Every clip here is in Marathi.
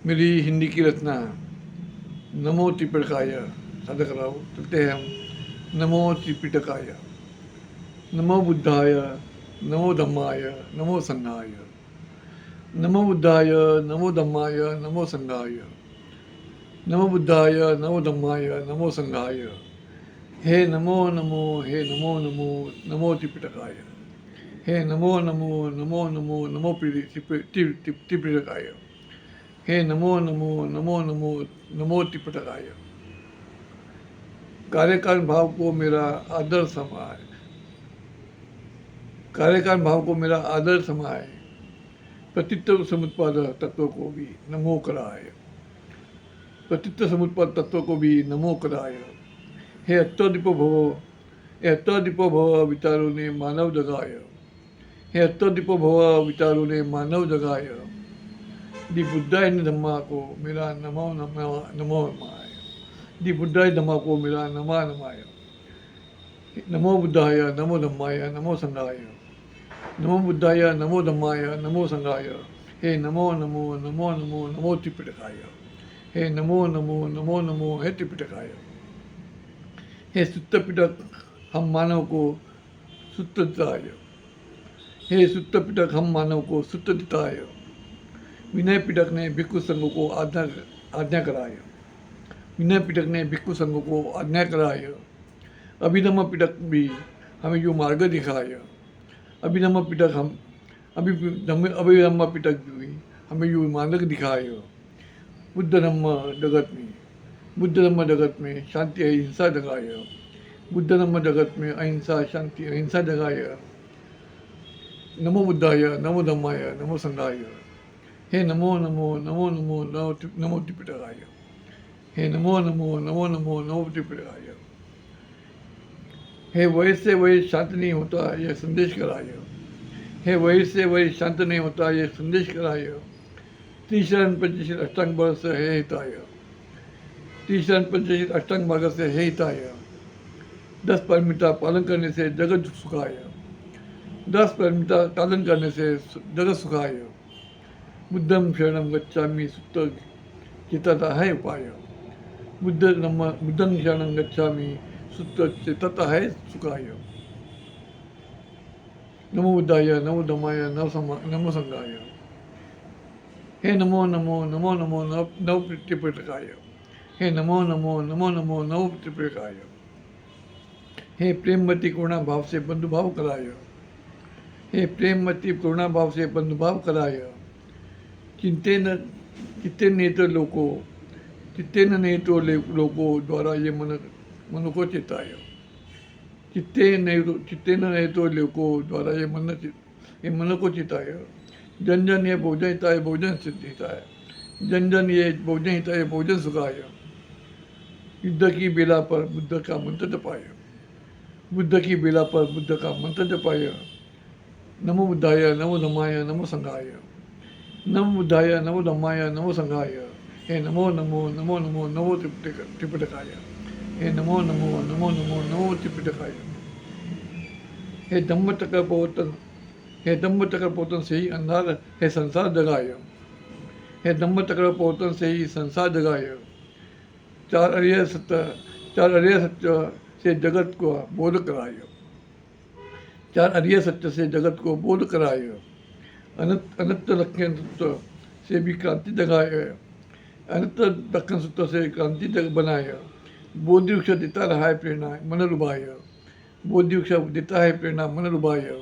मेरी हिंदी की रचना नमो त्रिपिटकाय सादर कर रहा हूँ। चलते हैं हम। नमो त्रिपिटकाय, नमो बुद्धाय, नमो धम्माय, नमो संघाय। नमो बुद्धाय, नमो धम्माय, नमो संघाय। नमो बुद्धाय, नमो धम्माय, नमो संघाय। हे नमो नमो, हे नमो नमो, नमो त्रिपिटकाय। हे नमो नमो, नमो नमो, नमो त्रिपिटकाय। हे नमो नमो, नमो नमो, नमो त्रिपिटकाय। कार्यकारण भाव को मेरा आदर समाए, कार्यकारण भाव को मेरा आदर समाए। प्रतित्व समुत्पाद तत्व को भी नमो कराए, प्रतित्व समुत्पाद तत्व को भी नमो कराए। हे अत्तदीपो भव, हे अत्तदीपो भव विचारों ने मानव जगाए। हे अत्तदीपो भव विचारों ने मानव जगाए। दी बुद्धाय धम्मा को मेरा नमो नमो नमो नमाय। दी बुद्धाय धम्मा को मेरा नमा नमाय। नमो बुद्धाय, नमो धम्माय, नमो संघाय। नमो बुद्धाय, नमो धम्माय, नमो संघाय। हे नमो नमो, नमो नमो, नमो त्रिपिटकाय। हे नमो नमो, नमो नमो, हे त्रिपिटकाय। हे सुत्त पिटक हम मानव को सुत्त देताय। हे सुत्त पिटक हम मानव को सुत्त देताय। विनय पिटक ने भिक्षु संघ को आज्ञा कराय। विनय पिटक ने भिक्षु संघ को आज्ञा कराय। अभिधम्म पिटक भी हमें जो मार्ग दिखाया। अभिधम्म पिटक अभिधम्म पिटक भी हमें जो मार्ग दिखाया। बुद्ध धम्म जगत में शांति अहिंसा जगाया। बुद्ध धम्म जगत में अहिंसा शांति अहिंसा जगाया। नमो बुद्धाय, नमो धम्माय, नमो संघाय। हे नमो नमो, नमो नमो, नमो त्रिपिटकाय। हे नमो नमो, नमो नमो, नमो त्रिपिटकाय। हे वैर से वैर शांत नहीं होता यह संदेश कराय। हे वैर से वैर शांत नहीं होता यह संदेश कराय। त्रिशरण पंचशील अष्टांग मार्ग से है हिताय। त्रिशरण पंचशील अष्टांग मार्ग से है हिताय। 10 परमिता पालन करने से जगत सुखाय। 10 परमिता पालन करने से जगत सुखाय। बुद्धम शरणम गच्छामि सुत्त चित्तता है उपाय। बुद्धं शरणं गच्छामि सुत्त चित्तता है सुखाय। नमो बुद्धाय, नमो धम्माय, नमो संघाय। हे नमो नमो, नमो नमो, नव त्रिपिटकाय। हे नमो नमो, नमो नमो, नव त्रिपिटकाय। हे प्रेममती करुणा भाव से बंधुभाव कराय। हे प्रेममती करुणा भाव से बंधुभाव कराय। चित्ते नेत्र लोको द्वारा ये मन को चिताय। चित्ते नहीं तो लोको द्वारा ये मन को चिताय। जन जन ये भोजन हिताय, भोजन हिताय। जन जन ये भोजन हिताय, भोजन सुखाय। युद्ध की बेला पर बुद्ध का मंत्र जपाय। बुद्ध की बेला पर बुद्ध का मंत्र जपाय। नमो बुद्धाय, नमो धम्माय, नमो संघाय। नमो बुद्धाय, नमो धम्माय, नमो संघाय। हे नमो नमो, नमो नमो, नमो त्रिपिटकाय। हे नमो नमो, नमो नमो, नमो त्रिपिटकाय। हे धम्म चक्र प्रवर्तन से ही अंधार है संसार जगाय। हे धम्म चक्र प्रवर्तन से ही संसार जगाय। चार अरिय सत्य से जगत को बोध कराय। चार अरिय सत्य से जगत को बोध कराय। अनंत लक्षण सूत्र से भी क्रांति जगाय। अनंत लक्षण सूत्र से क्रांति बनाय। बोधि वृक्ष देता रहा है प्रेरणा मन लुभाय। बोधि वृक्ष देता है प्रेरणा मन लुभाय।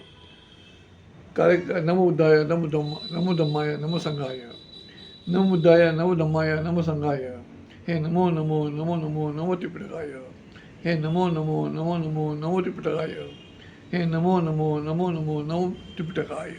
नमो बुद्धाय, नमो धम्माय, नमो संघाय। नमो बुद्धाय, नमो धम्माय, नमो संघाय। हे नमो नमो, नमो नमो, नमो त्रिपिटकाय। हे नमो नमो, नमो नमो, नमो त्रिपिटकाय। हे नमो नमो, नमो नमो, नमो त्रिपिटकाय।